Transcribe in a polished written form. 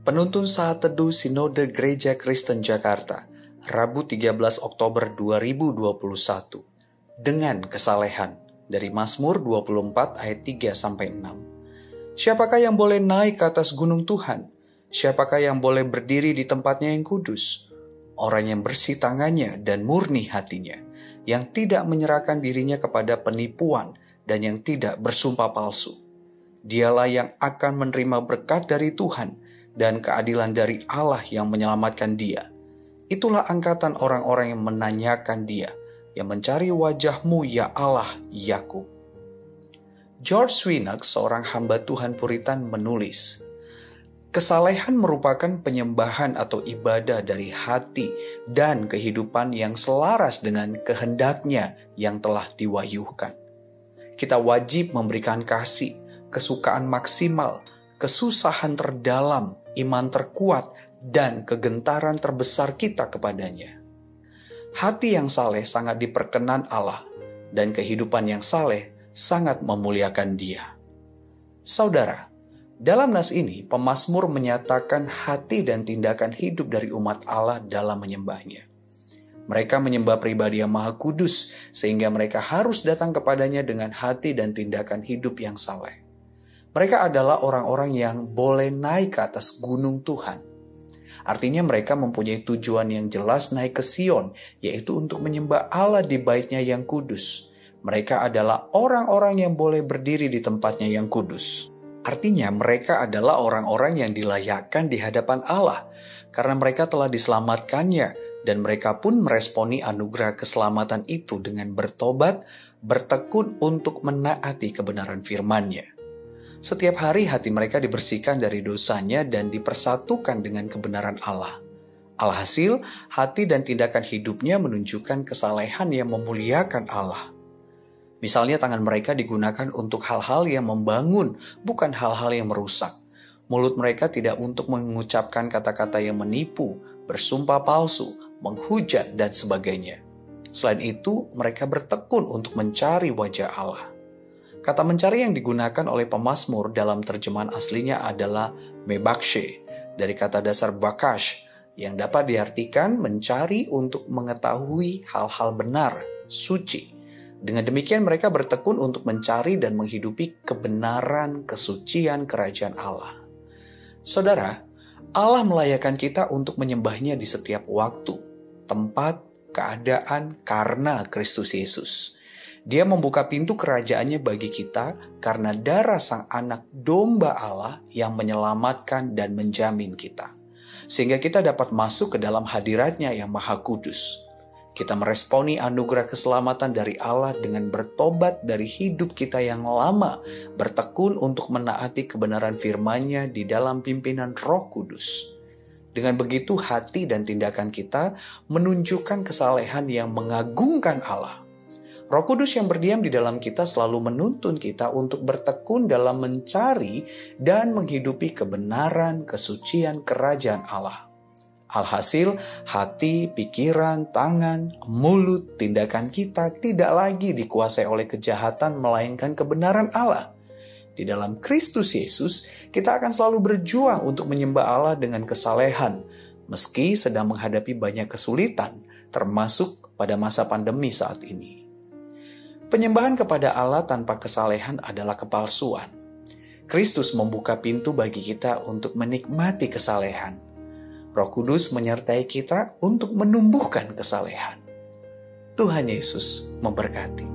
Penuntun Saat Teduh Sinode Gereja Kristen Jakarta, Rabu 13 Oktober 2021. Dengan kesalehan, dari Mazmur 24 ayat 3-6. Siapakah yang boleh naik ke atas gunung Tuhan? Siapakah yang boleh berdiri di tempatnya yang kudus? Orang yang bersih tangannya dan murni hatinya, yang tidak menyerahkan dirinya kepada penipuan dan yang tidak bersumpah palsu. Dialah yang akan menerima berkat dari Tuhan dan keadilan dari Allah yang menyelamatkan dia. Itulah angkatan orang-orang yang menanyakan dia, yang mencari wajah-Mu ya Allah, Yakub. George Swinnock, seorang hamba Tuhan Puritan, menulis, kesalehan merupakan penyembahan atau ibadah dari hati dan kehidupan yang selaras dengan kehendaknya yang telah diwahyukan. Kita wajib memberikan kasih, kesukaan maksimal, kesusahan terdalam, iman terkuat, dan kegentaran terbesar kita kepadanya. Hati yang saleh sangat diperkenan Allah, dan kehidupan yang saleh sangat memuliakan Dia. Saudara, dalam nas ini, pemazmur menyatakan hati dan tindakan hidup dari umat Allah dalam menyembahnya. Mereka menyembah pribadi yang maha kudus, sehingga mereka harus datang kepadanya dengan hati dan tindakan hidup yang saleh. Mereka adalah orang-orang yang boleh naik ke atas gunung Tuhan. Artinya mereka mempunyai tujuan yang jelas naik ke Sion, yaitu untuk menyembah Allah di bait-Nya yang kudus. Mereka adalah orang-orang yang boleh berdiri di tempatnya yang kudus. Artinya mereka adalah orang-orang yang dilayakkan di hadapan Allah, karena mereka telah diselamatkannya, dan mereka pun meresponi anugerah keselamatan itu dengan bertobat, bertekun untuk menaati kebenaran firman-Nya. Setiap hari hati mereka dibersihkan dari dosanya dan dipersatukan dengan kebenaran Allah. Alhasil, hati dan tindakan hidupnya menunjukkan kesalehan yang memuliakan Allah. Misalnya tangan mereka digunakan untuk hal-hal yang membangun, bukan hal-hal yang merusak. Mulut mereka tidak untuk mengucapkan kata-kata yang menipu, bersumpah palsu, menghujat, dan sebagainya. Selain itu, mereka bertekun untuk mencari wajah Allah. Kata mencari yang digunakan oleh pemazmur dalam terjemahan aslinya adalah mebakshe, dari kata dasar bakash, yang dapat diartikan mencari untuk mengetahui hal-hal benar, suci. Dengan demikian mereka bertekun untuk mencari dan menghidupi kebenaran, kesucian kerajaan Allah. Saudara, Allah melayakkan kita untuk menyembahnya di setiap waktu, tempat, keadaan karena Kristus Yesus. Dia membuka pintu kerajaannya bagi kita karena darah Sang Anak Domba Allah yang menyelamatkan dan menjamin kita. Sehingga kita dapat masuk ke dalam hadirat-Nya yang maha kudus. Kita meresponi anugerah keselamatan dari Allah dengan bertobat dari hidup kita yang lama, bertekun untuk menaati kebenaran firman-Nya di dalam pimpinan Roh Kudus. Dengan begitu hati dan tindakan kita menunjukkan kesalehan yang mengagungkan Allah. Roh Kudus yang berdiam di dalam kita selalu menuntun kita untuk bertekun dalam mencari dan menghidupi kebenaran, kesucian kerajaan Allah. Alhasil, hati, pikiran, tangan, mulut, tindakan kita tidak lagi dikuasai oleh kejahatan melainkan kebenaran Allah. Di dalam Kristus Yesus, kita akan selalu berjuang untuk menyembah Allah dengan kesalehan, meski sedang menghadapi banyak kesulitan, termasuk pada masa pandemi saat ini. Penyembahan kepada Allah tanpa kesalehan adalah kepalsuan. Kristus membuka pintu bagi kita untuk menikmati kesalehan. Roh Kudus menyertai kita untuk menumbuhkan kesalehan. Tuhan Yesus memberkati.